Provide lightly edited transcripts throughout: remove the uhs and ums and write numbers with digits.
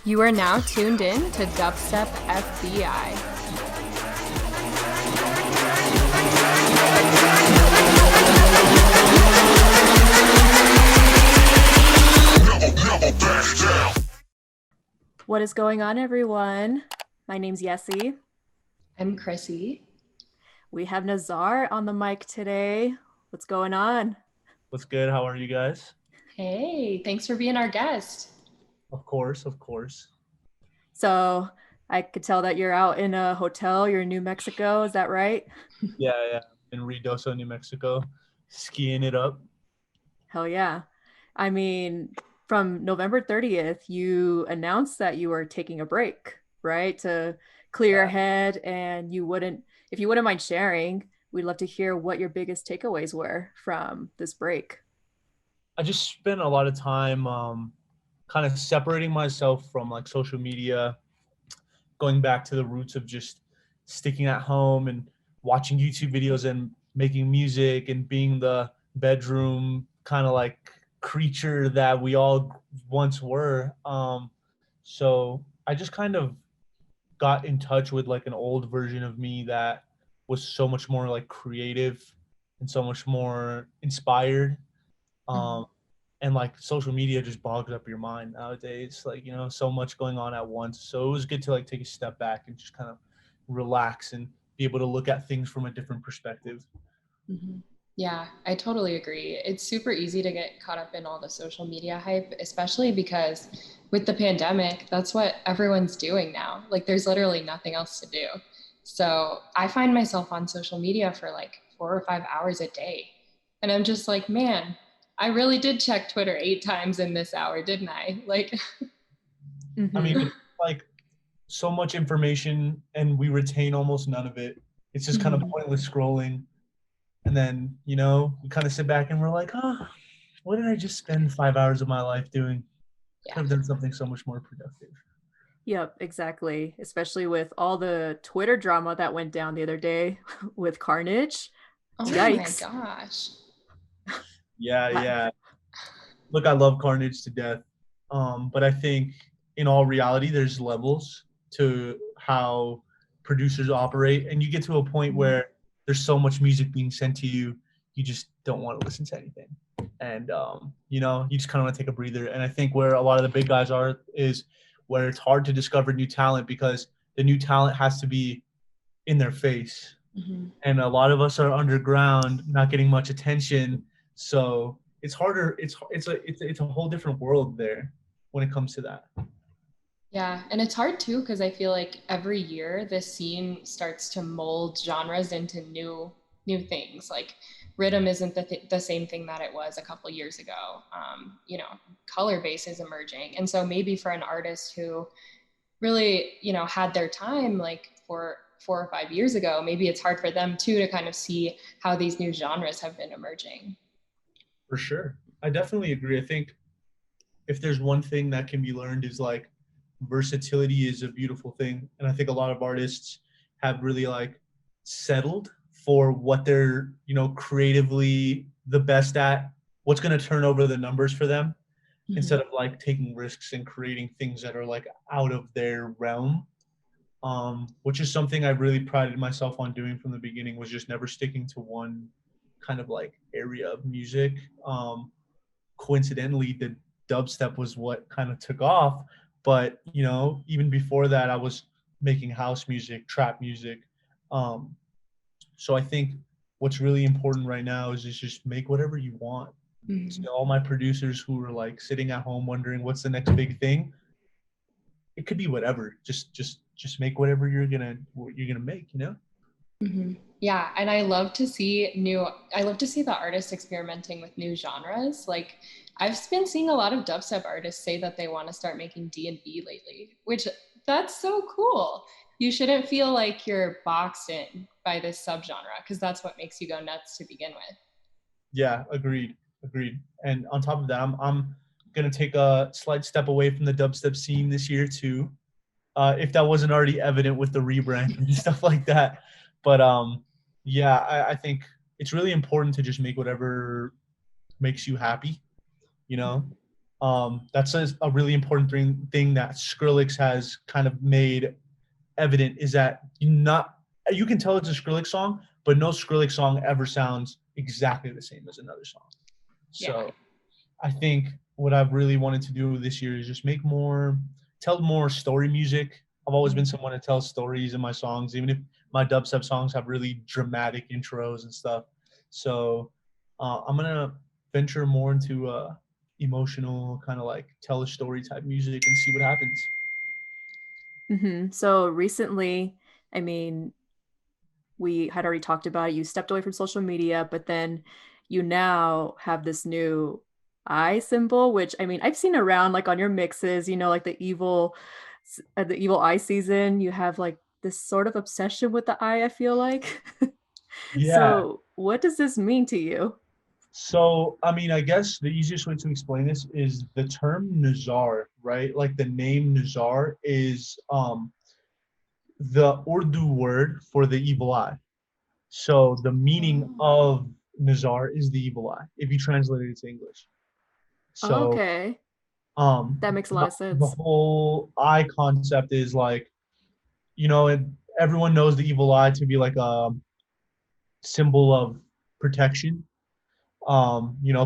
You are now tuned in to DUBSTEP FBI. What is going on, everyone? My name's Yessie. I'm Chrissy. We have Nazaar on the mic today. What's going on? What's good? How are you guys? Hey, thanks for being our guest. Of course, of course. So I could tell that you're out in a hotel. You're in New Mexico. Is that right? Yeah. In Ruidoso, New Mexico, skiing it up. Hell yeah. I mean, from November 30th, you announced that you were taking a break, right? To clear your head, and if you wouldn't mind sharing, we'd love to hear what your biggest takeaways were from this break. I just spent a lot of time kind of separating myself from like social media, going back to the roots of just sticking at home and watching YouTube videos and making music and being the bedroom kind of like creature that we all once were. So I just kind of got in touch with like an old version of me that was so much more like creative and so much more inspired. And like social media just bogs up your mind nowadays, like, so much going on at once. So it was good to like take a step back and just kind of relax and be able to look at things from a different perspective. Mm-hmm. Yeah, I totally agree. It's super easy to get caught up in all the social media hype, especially because with the pandemic, that's what everyone's doing now. Like there's literally nothing else to do. So I find myself on social media for like 4 or 5 hours a day. And I'm just like, man, I really did check Twitter 8 times in this hour, didn't I? Like, I mean, like so much information and we retain almost none of it. It's just kind of pointless scrolling. And then, we kind of sit back and we're like, what did I just spend 5 hours of my life doing? Could have done something so much more productive. Yep, exactly. Especially with all the Twitter drama that went down the other day with Carnage. oh Yikes. my gosh. Yeah. Look, I love Carnage to death. But I think in all reality, there's levels to how producers operate. And you get to a point where there's so much music being sent to you, you just don't want to listen to anything. And, you just kind of want to take a breather. And I think where a lot of the big guys are is where it's hard to discover new talent because the new talent has to be in their face. And a lot of us are underground, not getting much attention. So it's harder. It's a whole different world there when it comes to that. Yeah, and it's hard too because I feel like every year this scene starts to mold genres into new things. Like rhythm isn't the same thing that it was a couple years ago. Color base is emerging, and so maybe for an artist who really had their time like for 4 or 5 years ago, maybe it's hard for them too to kind of see how these new genres have been emerging. For sure, I definitely agree. I think if there's one thing that can be learned is like versatility is a beautiful thing. And I think a lot of artists have really like settled for what they're, creatively the best at, what's going to turn over the numbers for them instead of like taking risks and creating things that are like out of their realm. Which is something I really prided myself on doing from the beginning, was just never sticking to one kind of like area of music. Coincidentally, the dubstep was what kind of took off. But, even before that, I was making house music, trap music. So I think what's really important right now is just make whatever you want. So all my producers who are like sitting at home wondering what's the next big thing, it could be whatever. Just make whatever you're gonna make. Yeah, and I love to see the artists experimenting with new genres. Like I've been seeing a lot of dubstep artists say that they want to start making D&B lately, which that's so cool. You shouldn't feel like you're boxed in by this subgenre because that's what makes you go nuts to begin with. Yeah, agreed. And on top of that, I'm gonna take a slight step away from the dubstep scene this year too, if that wasn't already evident with the rebrand and stuff like that. But I think it's really important to just make whatever makes you happy, That's a really important thing that Skrillex has kind of made evident, is that you can tell it's a Skrillex song, but no Skrillex song ever sounds exactly the same as another song. Yeah. So I think what I've really wanted to do this year is just tell more story music. I've always been someone to tell stories in my songs, even if my dubstep songs have really dramatic intros and stuff. So I'm gonna venture more into emotional, kind of like tell a story type music and see what happens. So recently, I mean, we had already talked about it. You stepped away from social media, but then you now have this new eye symbol, which I mean, I've seen around like on your mixes, like the evil eye season, you have like this sort of obsession with the eye, I feel like. Yeah. So, what does this mean to you? So, I mean, I guess the easiest way to explain this is the term Nazaar, right? Like the name Nazaar is the Urdu word for the evil eye. So the meaning Oh. of Nazaar is the evil eye, if you translate it to English. So Okay, um that makes a lot the, of the sense. whole eye concept is like, and everyone knows the evil eye to be like a symbol of protection.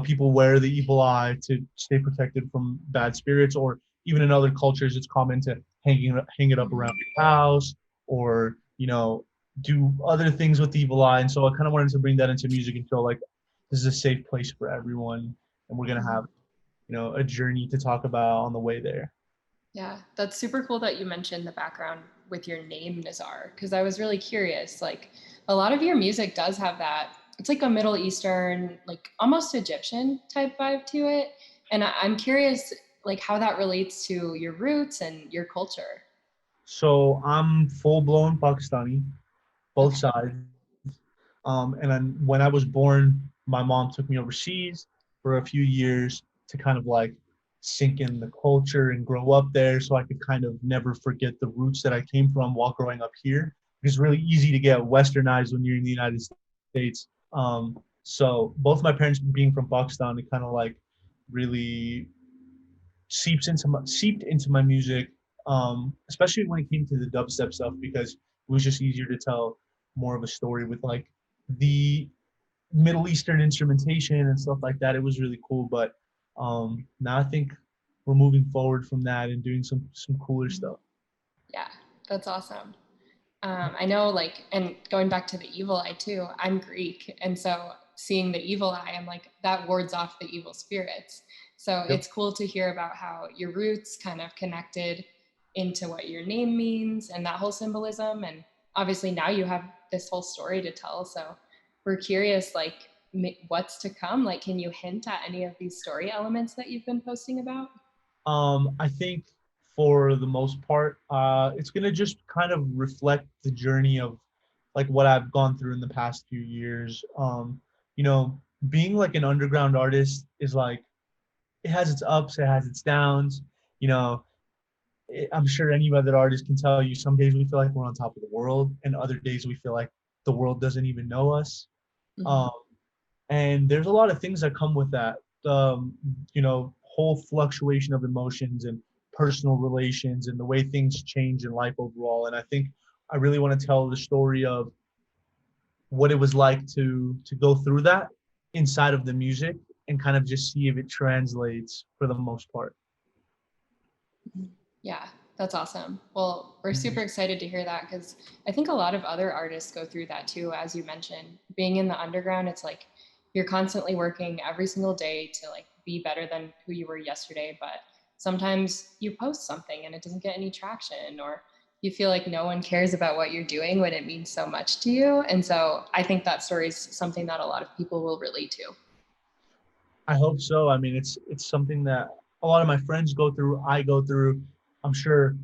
People wear the evil eye to stay protected from bad spirits, or even in other cultures, it's common to hang it up around Mhm. your house, or do other things with the evil eye. And so I kind of wanted to bring that into music and feel like this is a safe place for everyone, and we're gonna have Mhm. a journey to talk about on the way there. Yeah, that's super cool that you mentioned the background with your name, Nazar, because I was really curious. Like, a lot of your music does have that. It's like a Middle Eastern, like almost Egyptian type vibe to it. And I'm curious, like, how that relates to your roots and your culture. So I'm full blown Pakistani, both Okay. sides. And then when I was born, my mom took me overseas for a few years to kind of like sink in the culture and grow up there, so I could kind of never forget the roots that I came from while growing up here. It's really easy to get westernized when you're in the United States. So both my parents being from Pakistan, it kind of like really seeped into my music, especially when it came to the dubstep stuff, because it was just easier to tell more of a story with like the Middle Eastern instrumentation and stuff like that. It was really cool. But now I think we're moving forward from that and doing some cooler Mhm. stuff. Yeah, that's awesome. I know, like, and going back to the evil eye too, I'm Greek. And so seeing the evil eye, I'm like, that wards off the evil spirits. So Yep. it's cool to hear about how your roots kind of connected into what your name means and that whole symbolism. And obviously now you have this whole story to tell. So we're curious, like, what's to come? Like, can you hint at any of these story elements that you've been posting about? I think for the most part, it's gonna just kind of reflect the journey of like what I've gone through in the past few years. You know, being like an underground artist is like, it has its ups, it has its downs. You know, I'm sure any other artist can tell you, some days we feel like we're on top of the world, and other days we feel like the world doesn't even know us. Mm-hmm. Um, and there's a lot of things that come with that. Whole fluctuation of emotions and personal relations and the way things change in life overall. And I think I really want to tell the story of what it was like to go through that inside of the music, and kind of just see if it translates for the most part. Yeah, that's awesome. Well, we're super excited to hear that because I think a lot of other artists go through that too. As you mentioned, being in the underground, it's like you're constantly working every single day to like be better than who you were yesterday. But sometimes you post something and it doesn't get any traction, or you feel like no one cares about what you're doing when it means so much to you. And so I think that story is something that a lot of people will relate to. I hope so. I mean, it's something that a lot of my friends go through. I go through. I'm sure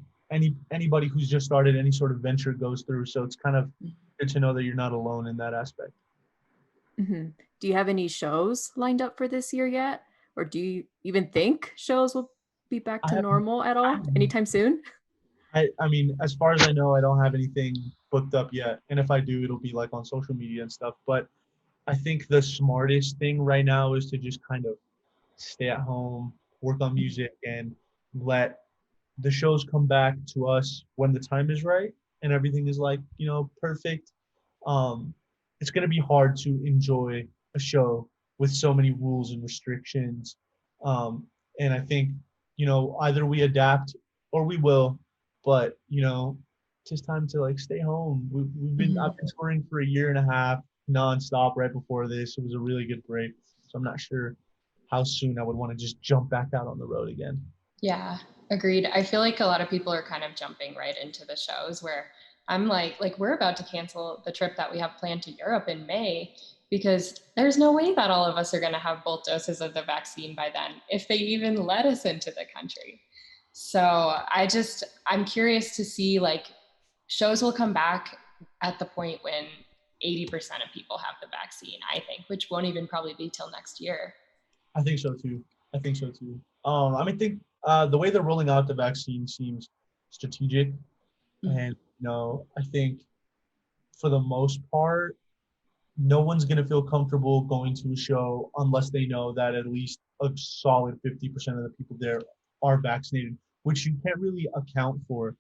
anybody who's just started any sort of venture goes through. So it's kind of good to know that you're not alone in that aspect. hmm Do you have any shows lined up for this year yet? Or do you even think shows will be back I to have, normal at I all have, anytime soon? I mean, as far as I know, I don't have anything booked up yet. And if I do, it'll be like on social media and stuff. But I think the smartest thing right now is to just kind of stay at home, work on music, and let the shows come back to us when the time is right and everything is like, perfect. um it's going to be hard to enjoy a show with so many rules and restrictions. And I think, either we adapt or we will, but it's just time to like stay home. I've been touring for a year and a half nonstop right before this. It was a really good break, so I'm not sure how soon I would want to just jump back out on the road again. Yeah, agreed. I feel like a lot of people are kind of jumping right into the shows where I'm like we're about to cancel the trip that we have planned to Europe in May because there's no way that all of us are going to have both doses of the vaccine by then, if they even let us into the country. So I'm curious to see, like, shows will come back at the point when 80% of people have the vaccine, I think, which won't even probably be till next year. I think so too. I think so too. Think the way they're rolling out the vaccine seems strategic, Mhm. and I think for the most part, no one's gonna feel comfortable going to a show unless they know that at least a solid 50% of the people there are vaccinated, which you can't really account for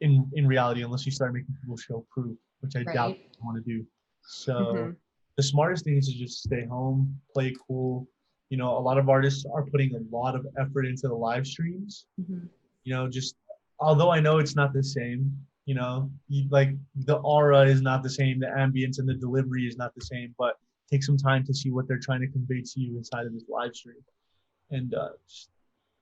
in reality unless you start making people show proof, which I doubt Right. they want to do. So Mm-hmm. the smartest thing is to just stay home, play cool. A lot of artists are putting a lot of effort into the live streams. Mhm. Just although I know it's not the same, like the aura is not the same, the ambience and the delivery is not the same, but take some time to see what they're trying to convey to you inside of this live stream. And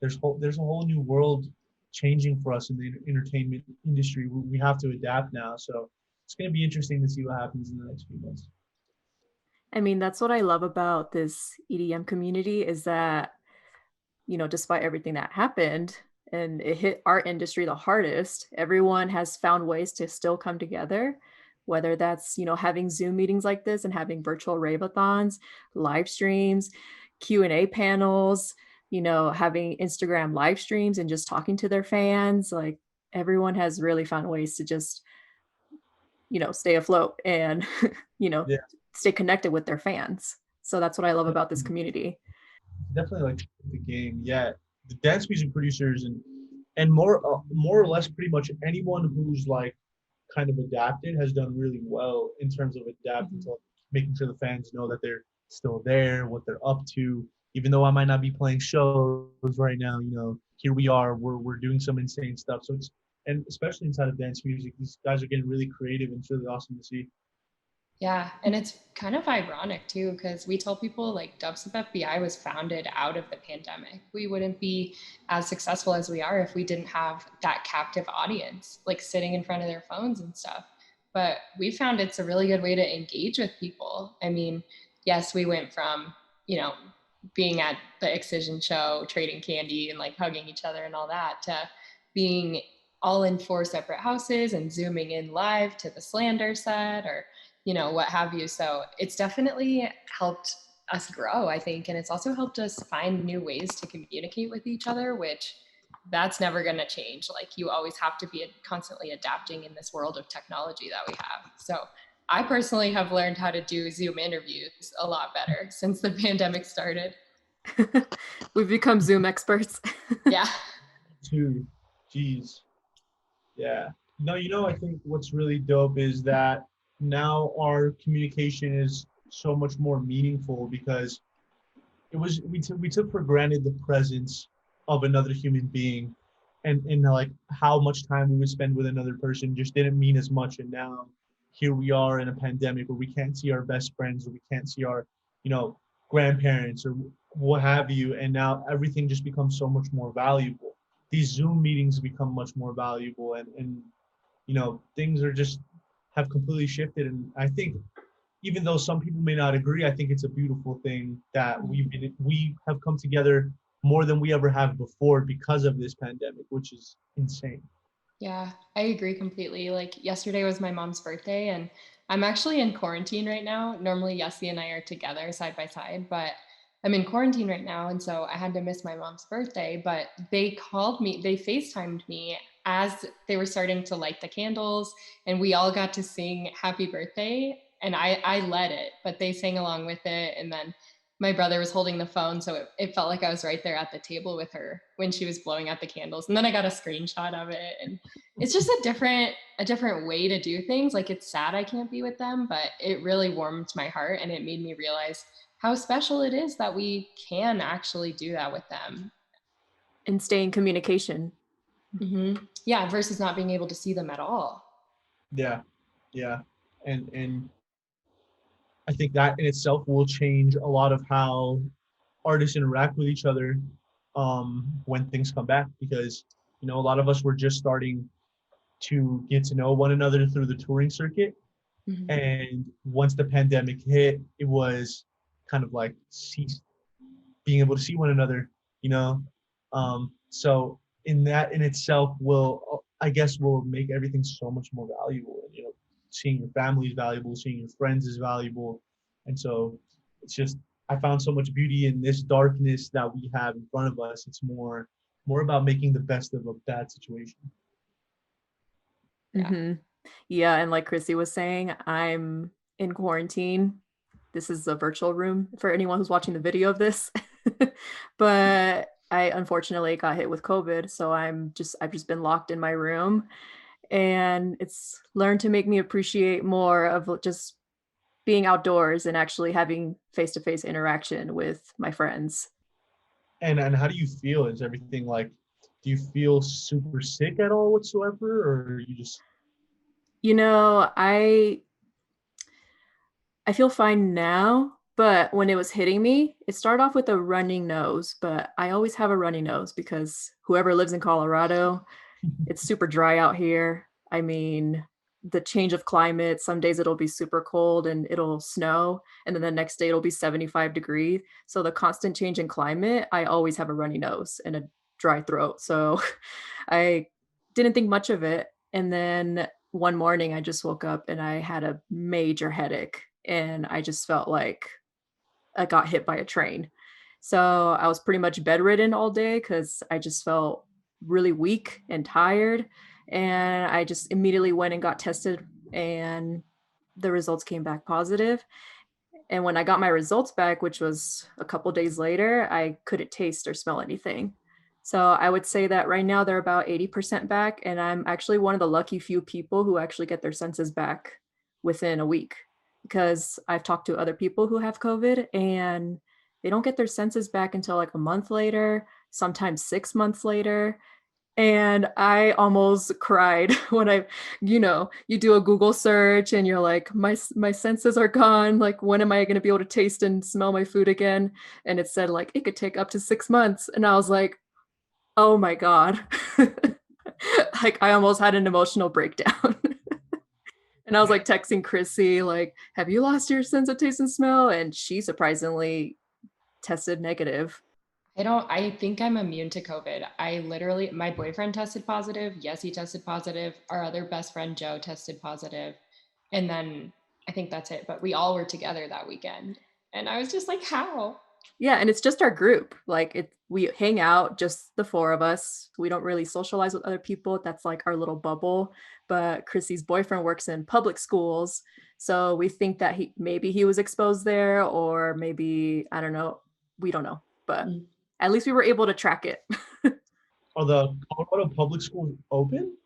there's a whole new world changing for us in the entertainment industry. We have to adapt now, so it's going to be interesting to see what happens in the next few months. I mean, that's what I love about this EDM community is that, despite everything that happened and it hit our industry the hardest, everyone has found ways to still come together, whether that's, having Zoom meetings like this and having virtual rave-a-thons, live streams, Q&A panels, having Instagram live streams and just talking to their fans. Like everyone has really found ways to just, stay afloat and, you know, Yeah, stay connected with their fans. So that's what I love about this community. definitely like the game. Yeah, the dance music producers and more or less pretty much anyone who's like kind of adapted has done really well in terms of adapting Mhm. to like, making sure the fans know that they're still there, what they're up to. Even though I might not be playing shows right now, here we are. We're doing some insane stuff. So and especially inside of dance music, these guys are getting really creative, and it's really awesome to see. Yeah, and it's kind of ironic too, because we tell people like DUBSTEP FBI was founded out of the pandemic. We wouldn't be as successful as we are if we didn't have that captive audience, like sitting in front of their phones and stuff. But we found it's a really good way to engage with people. I mean, yes, we went from, you know, being at the Excision show, trading candy and like hugging each other and all that, to being all in four separate houses and zooming in live to the Slander set or what have you. So it's definitely helped us grow, I think. And it's also helped us find new ways to communicate with each other, which that's never going to change. Like you always have to be constantly adapting in this world of technology that we have. So I personally have learned how to do Zoom interviews a lot better since the pandemic started. We've become Zoom experts. Yeah. Two, geez, yeah. No, I think what's really dope is that now our communication is so much more meaningful because we took for granted the presence of another human being, and like how much time we would spend with another person just didn't mean as much. And now here we are in a pandemic where we can't see our best friends, or we can't see our you know grandparents or what have you, and now everything just becomes so much more valuable. These Zoom meetings become much more valuable, and things are just have completely shifted. And I think even though some people may not agree, I think it's a beautiful thing that we have come together more than we ever have before because of this pandemic, which is insane. Yeah, I agree completely. Like yesterday was my mom's birthday, and I'm actually in quarantine right now. Normally, Yessie and I are together side by side, but I'm in quarantine right now. And so I had to miss my mom's birthday. But they called me, they FaceTimed me as they were starting to light the candles, and we all got to sing happy birthday. And I led it, but they sang along with it. And then my brother was holding the phone, so it felt like I was right there at the table with her when she was blowing out the candles. And then I got a screenshot of it, and it's just a different way to do things. Like, it's sad I can't be with them, but it really warmed my heart, and it made me realize how special it is that we can actually do that with them. And stay in communication. Yeah, versus not being able to see them at all. Yeah, yeah, and I think that in itself will change a lot of how artists interact with each other when things come back, because a lot of us were just starting to get to know one another through the touring circuit. And once the pandemic hit, it was kind of like ceased being able to see one another, you know. So in that in itself will, I guess, will make everything so much more valuable. Seeing your family is valuable, seeing your friends is valuable, and so it's just, I found so much beauty in this darkness that we have in front of us. It's more about making the best of a bad situation. Yeah. Yeah, and like Chrissy was saying, I'm in quarantine. This is a virtual room for anyone who's watching the video of this. But I unfortunately got hit with COVID, so I've just been locked in my room, and it's learned to make me appreciate more of just being outdoors and actually having face-to-face interaction with my friends. And how do you feel? Is everything like, do you feel super sick at all whatsoever, or you just? You know, I feel fine now, but when it was hitting me, it started off with a running nose, but I always have a runny nose because whoever lives in Colorado, it's super dry out here. I mean, the change of climate, some days it'll be super cold and it'll snow, and then the next day it'll be 75 degrees. So the constant change in climate, I always have a runny nose and a dry throat. So I didn't think much of it. And then one morning I just woke up and I had a major headache and I just felt like I got hit by a train. So I was pretty much bedridden all day because I just felt really weak and tired. And I just immediately went and got tested, and the results came back positive. And when I got my results back, which was a couple days later, I couldn't taste or smell anything. So I would say that right now they're about 80% back. And I'm actually one of the lucky few people who actually get their senses back within a week, because I've talked to other people who have COVID and they don't get their senses back until like a month later, sometimes 6 months later. And I almost cried when you do a Google search and you're like, my senses are gone. Like, when am I going to be able to taste and smell my food again? And it said like it could take up to 6 months. And I was like, oh my God. Like, I almost had an emotional breakdown. And I was like texting Chrissy, like, have you lost your sense of taste and smell? And she surprisingly tested negative. I think I'm immune to COVID. My boyfriend tested positive. Yes, he tested positive. Our other best friend, Joe, tested positive. And then I think that's it. But we all were together that weekend. And I was just like, how? Yeah, and it's just our group. Like, we hang out, just the four of us. We don't really socialize with other people. That's like our little bubble. But Chrissy's boyfriend works in public schools, so we think that he was exposed there, or maybe, I don't know. We don't know, but at least we were able to track it. Are the Colorado public schools open?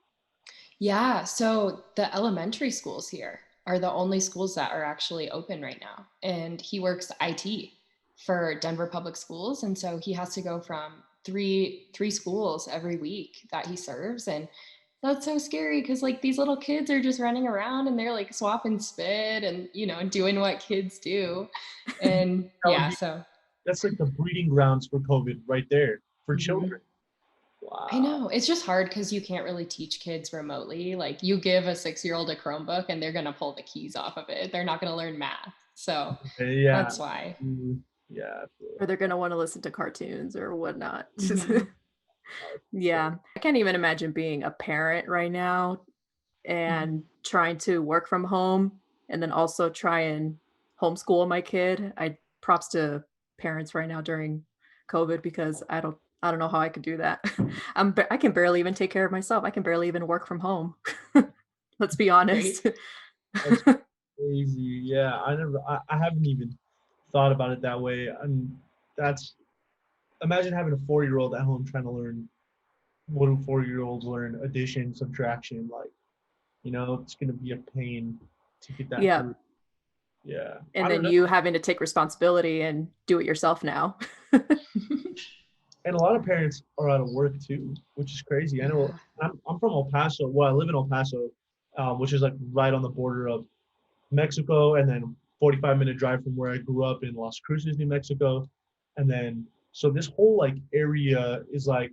Yeah. So the elementary schools here are the only schools that are actually open right now. And he works IT for Denver Public Schools. And so he has to go from three schools every week that he serves. And that's so scary because like these little kids are just running around and they're like swapping spit and doing what kids do. And yeah, so That's like the breeding grounds for COVID right there for children. Wow. I know. It's just hard because you can't really teach kids remotely. Like, you give a 6-year-old a Chromebook and they're going to pull the keys off of it. They're not going to learn math. So Yeah. that's why. Yeah. Or they're going to want to listen to cartoons or whatnot. Yeah. I can't even imagine being a parent right now and trying to work from home and then also try and homeschool my kid. Props to parents right now during COVID, because I don't know how I could do that. I can barely even take care of myself. I can barely even work from home. Let's be honest. That's crazy. Yeah, I haven't even thought about it that way. And that's, imagine having a 4-year-old at home trying to learn, what do 4-year-olds learn? Addition, subtraction, like, it's going to be a pain to get that Yeah. through. Yeah. I And don't then know. you having to take responsibility and do it yourself now. And a lot of parents are out of work too, which is crazy. I know Yeah. I'm from El Paso. Well, I live in El Paso, which is like right on the border of Mexico, and then 45-minute drive from where I grew up in Las Cruces, New Mexico. And then, so this whole like area is like,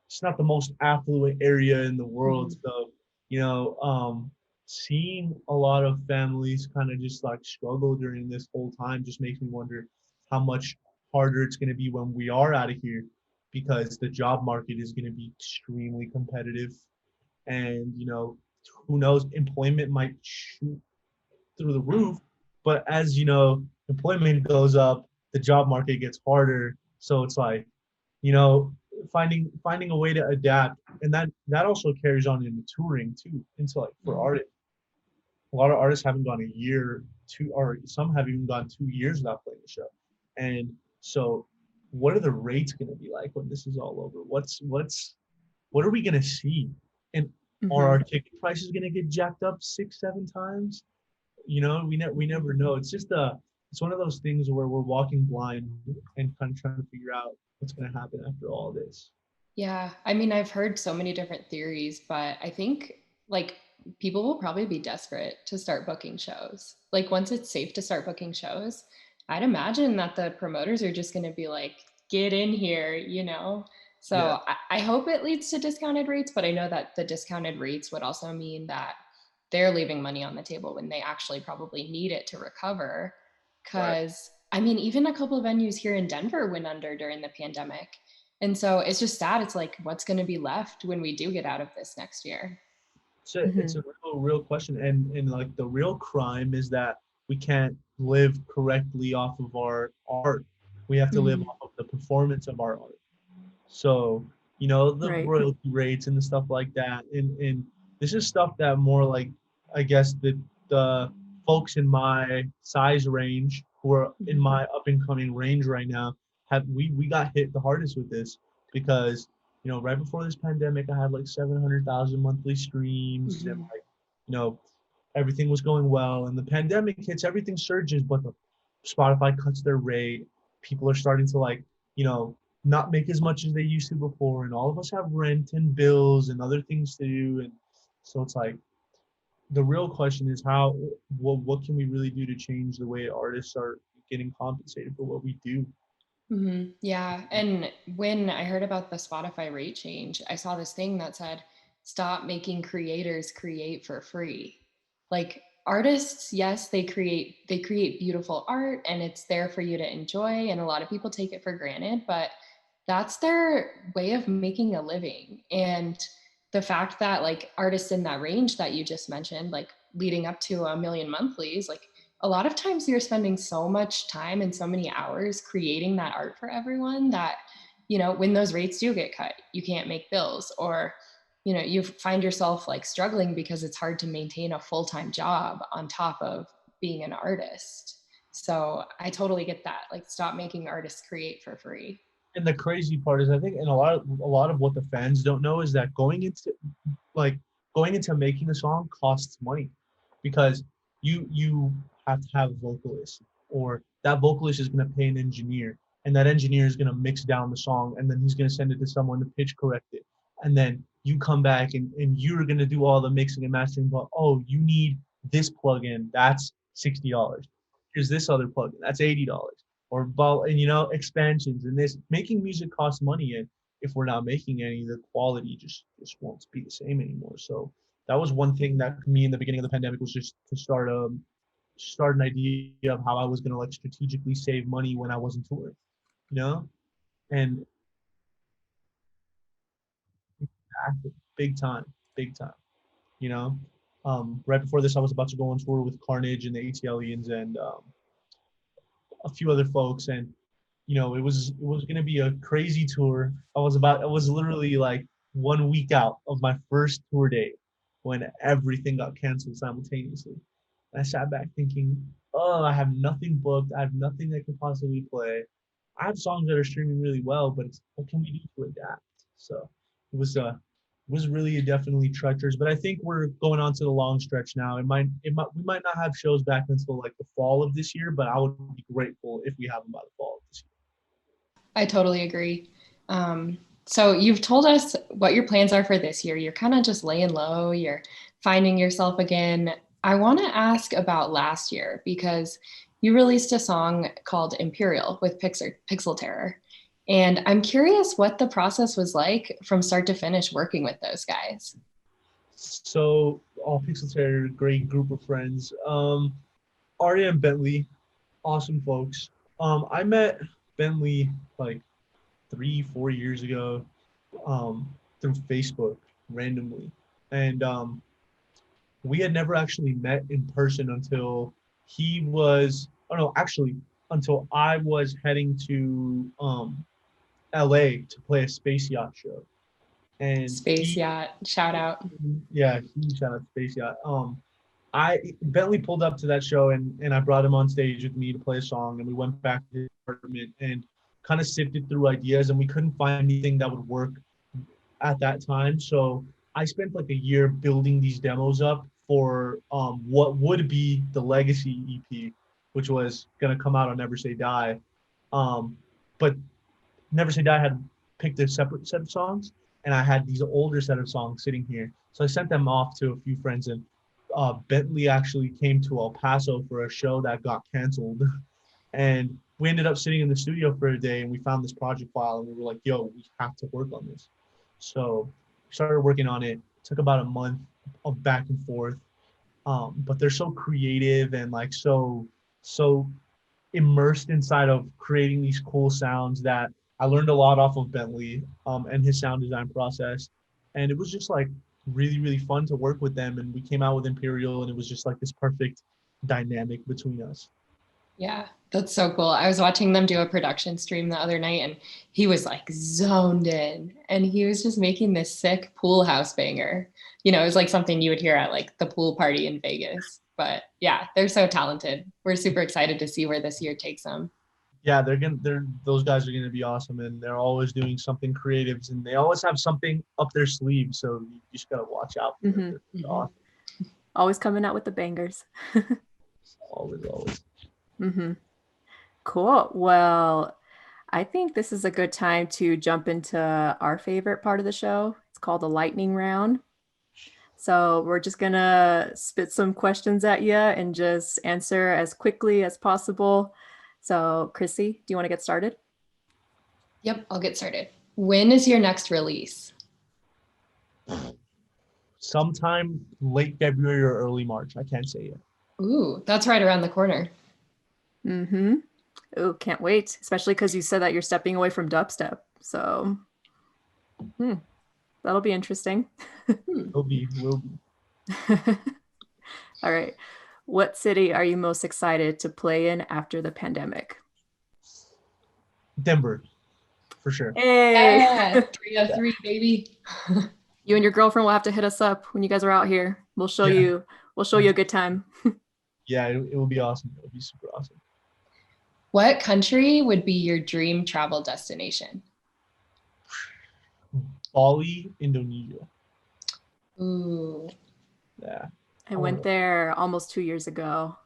it's not the most affluent area in the world. Mhm. So, seeing a lot of families kind of just like struggle during this whole time just makes me wonder how much harder it's going to be when we are out of here, because the job market is going to be extremely competitive. And, who knows, employment might shoot through the roof. But as employment goes up, the job market gets harder. So it's like, you know, finding a way to adapt, and that also carries on into touring too. Into like for Mhm. artists, a lot of artists haven't gone a year, two, or some have even gone 2 years without playing the show. And so, what are the rates going to be like when this is all over? What are we going to see? And are our Mhm. ticket prices going to get jacked up 6, 7 times? We never know. It's one of those things where we're walking blind and kind of trying to figure out what's going to happen after all this. Yeah, I mean, I've heard so many different theories, but I think like people will probably be desperate to start booking shows. Like once it's safe to start booking shows, I'd imagine that the promoters are just going to be like, get in here, you know? Yeah, So I hope it leads to discounted rates, but I know that the discounted rates would also mean that they're leaving money on the table when they actually probably need it to recover. right. Because I mean, even a couple of venues here in Denver went under during the pandemic. And so it's just sad. It's like, what's going to be left when we do get out of this next year? It's Mhm. a real question, and like the real crime is that we can't live correctly off of our art. We have to live Mhm. off of the performance of our art. So, the Right. royalty rates and the stuff like that. And this is stuff that more like, I guess, the folks in my size range who are in Mhm. my up and coming range right now we got hit the hardest with this, because, right before this pandemic, I had like 700,000 monthly streams, and Mhm. like, you know, everything was going well. And the pandemic hits, everything surges, but the Spotify cuts their rate. People are starting to like, you know, not make as much as they used to before, and all of us have rent and bills and other things to do. And so it's like, the real question is what can we really do to change the way artists are getting compensated for what we do. Yeah. And when I heard about the Spotify rate change, I saw this thing that said, stop making creators create for free. Like artists, yes, they create beautiful art and it's there for you to enjoy. And a lot of people take it for granted, but that's their way of making a living. And the fact that like artists in that range that you just mentioned, like leading up to 1 million monthlies, like a lot of times you're spending so much time and so many hours creating that art for everyone that, when those rates do get cut, you can't make bills, or, you find yourself like struggling because it's hard to maintain a full-time job on top of being an artist. So I totally get that. Like, stop making artists create for free. And the crazy part is, I think, and a lot of what the fans don't know is that like going into making a song costs money, because you have to have vocalists, or that vocalist is going to pay an engineer, and that engineer is going to mix down the song, and then he's going to send it to someone to pitch correct it, and then you come back and you're going to do all the mixing and mastering, but oh, you need this plugin, that's $60. Here's this other plugin, that's $80. Or and expansions, and this making music costs money, and if we're not making any, the quality just won't be the same anymore. So that was one thing that me in the beginning of the pandemic was just to start an idea of how I was going to like strategically save money when I wasn't touring, you know, and big time, big time, you know. Right before this, I was about to go on tour with Carnage and the ATLians and a few other folks, and it was going to be a crazy tour. I was literally like 1 week out of my first tour date when everything got canceled simultaneously. And I sat back thinking, oh, I have nothing booked. I have nothing I can possibly play. I have songs that are streaming really well, but it's what can we do to adapt? So it was really definitely treacherous. But I think we're going on to the long stretch now. It might we might not have shows back until like the fall of this year, but I would be grateful if we have them by the fall of this I totally agree. Um, so you've told us what your plans are for this year. You're kind of just laying low, you're finding yourself again. I want to ask about last year because you released a song called Imperial with Pixel Terror. And I'm curious what the process was like from start to finish working with those guys. So all Pixel Terror, great group of friends. Arya and Bentley, awesome folks. I met Bentley like 3, 4 years ago, through Facebook randomly, and we had never actually met in person until he was. Oh no, actually, until I was heading to LA to play a space yacht show, and Space Yacht, shout out. yeah, huge shout out to space yacht. I Bentley pulled up to that show and I brought him on stage with me to play a song and we went back to his apartment and kind of sifted through ideas and we couldn't find anything that would work at that time. So I spent like a year building these demos up for what would be the Legacy EP, which was gonna come out on Never Say Die. But Never Say Die had picked a separate set of songs, and I had these older set of songs sitting here. So I sent them off to a few friends, and Bentley actually came to El Paso for a show that got canceled. And we ended up sitting in the studio for a day, and we found this project file, and we were like, "Yo, we have to work on this." So we started working on it. It took about a month of back and forth, but they're so creative and like so immersed inside of creating these cool sounds that I learned a lot off of Bentley, and his sound design process. And it was just like really, really fun to work with them. And we came out with Imperial and it was just like this perfect dynamic between us. Yeah, that's so cool. I was watching them do a production stream the other night and he was like zoned in and he was just making this sick pool house banger. You know, it was like something you would hear at like the pool party in Vegas. But yeah, they're so talented. We're super excited to see where this year takes them. Yeah, they're those guys are gonna be awesome and they're always doing something creative and they always have something up their sleeve. So you just gotta watch out for it. Mm-hmm. They're awesome. Always coming out with the bangers. Always, always. Mm-hmm. Cool. Well, I think this is a good time to jump into our favorite part of the show. It's called the lightning round. So we're just gonna spit some questions at you and just answer as quickly as possible. So, Chrissy, do you want to get started? Yep, I'll get started. When is your next release? Sometime late February or early March. I can't say yet. Ooh, that's right around the corner. Mm-hmm. Oh, can't wait, especially because you said that you're stepping away from dubstep. So, that'll be interesting. Will be. All right. What city are you most excited to play in after the pandemic? Denver, for sure. Hey, Yeah, 303, baby. you and your girlfriend will have to hit us up when you guys are out here. We'll show Yeah. you. We'll show you a good time. Yeah, it will be awesome. It will be super awesome. What country would be your dream travel destination? Bali, Indonesia. Ooh, Yeah. I went there almost 2 years ago.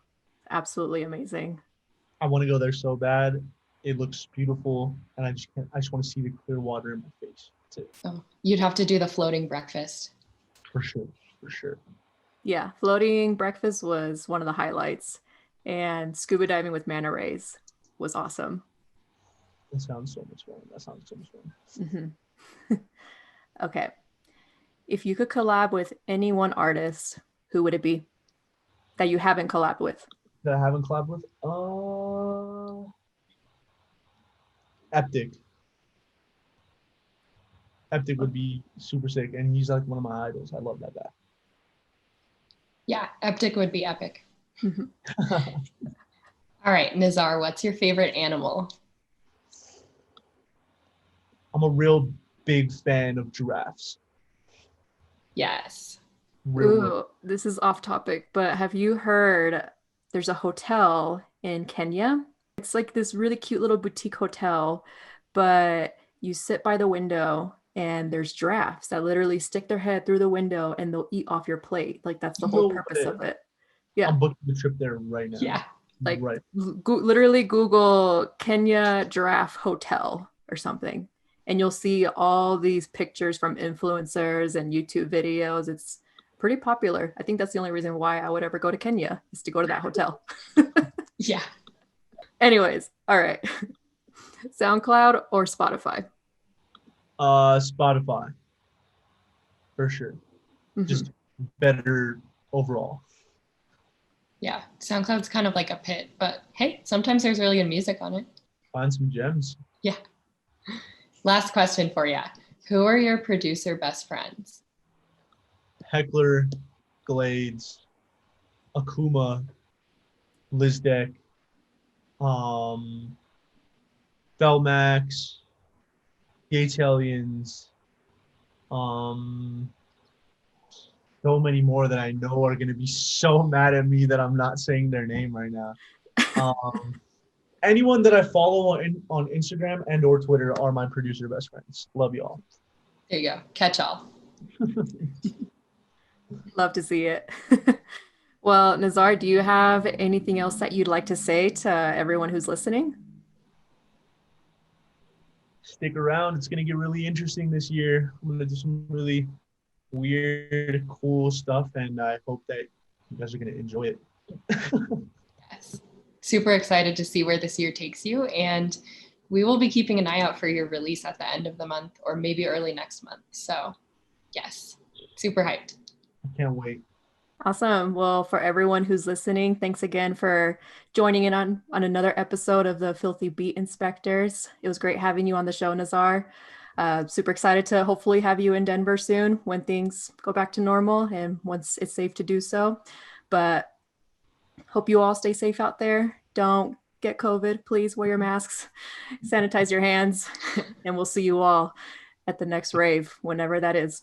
Absolutely amazing. I want to go there so bad. It looks beautiful, and I just want to see the clear water in my face. That's it. oh, you'd have to do the floating breakfast. For sure. For sure. Yeah, floating breakfast was one of the highlights, and scuba diving with manta rays was awesome. That sounds so much fun. Mm-hmm. Okay. If you could collab with any one artist, who would it be that you haven't collabed with? That I haven't collabed with? Eptic. Eptic would be super sick, and he's like one of my idols. I love that guy. Yeah, Eptic would be epic. Mm-hmm. All right, Nazaar, what's your favorite animal? I'm a real big fan of giraffes. Yes. Real. Ooh, this is off topic, but have you heard there's a hotel in Kenya. It's like this really cute little boutique hotel, but you sit by the window and there's giraffes that literally stick their head through the window and they'll eat off your plate. Like that's the whole No purpose way. of it. Yeah. I'm booking the trip there right now. Yeah. Like Right. literally Google Kenya giraffe hotel or something, and you'll see all these pictures from influencers and YouTube videos. It's pretty popular. I think that's the only reason why I would ever go to Kenya is to go to that hotel. Yeah. Anyways, all right. SoundCloud or Spotify? Spotify for sure. Mhm. Just better overall. Yeah. SoundCloud's kind of like a pit, but hey, sometimes there's really good music on it. Find some gems. Yeah. Last question for you. Who are your producer best friends? Heckler, Glades, Akuma, Lizdek, Felmax, Gatelians, so many more that I know are going to be so mad at me that I'm not saying their name right now. Anyone that I follow on Instagram and or Twitter are my producer best friends. Love y'all. There you go. Catch all. Love to see it. Well, Nazar, do you have anything else that you'd like to say to everyone who's listening? Stick around. It's going to get really interesting this year. I'm going to do some really weird, cool stuff, and I hope that you guys are going to enjoy it. Yes. Super excited to see where this year takes you, and we will be keeping an eye out for your release at the end of the month or maybe early next month. So yes, super hyped. I can't wait. Awesome. Well, for everyone who's listening, thanks again for joining in on another episode of the Filthy Beat Inspectors. It was great having you on the show, Nazar. Super excited to hopefully have you in Denver soon when things go back to normal and once it's safe to do so. But hope you all stay safe out there. Don't get COVID. Please wear your masks, sanitize your hands, and we'll see you all at the next rave, whenever that is.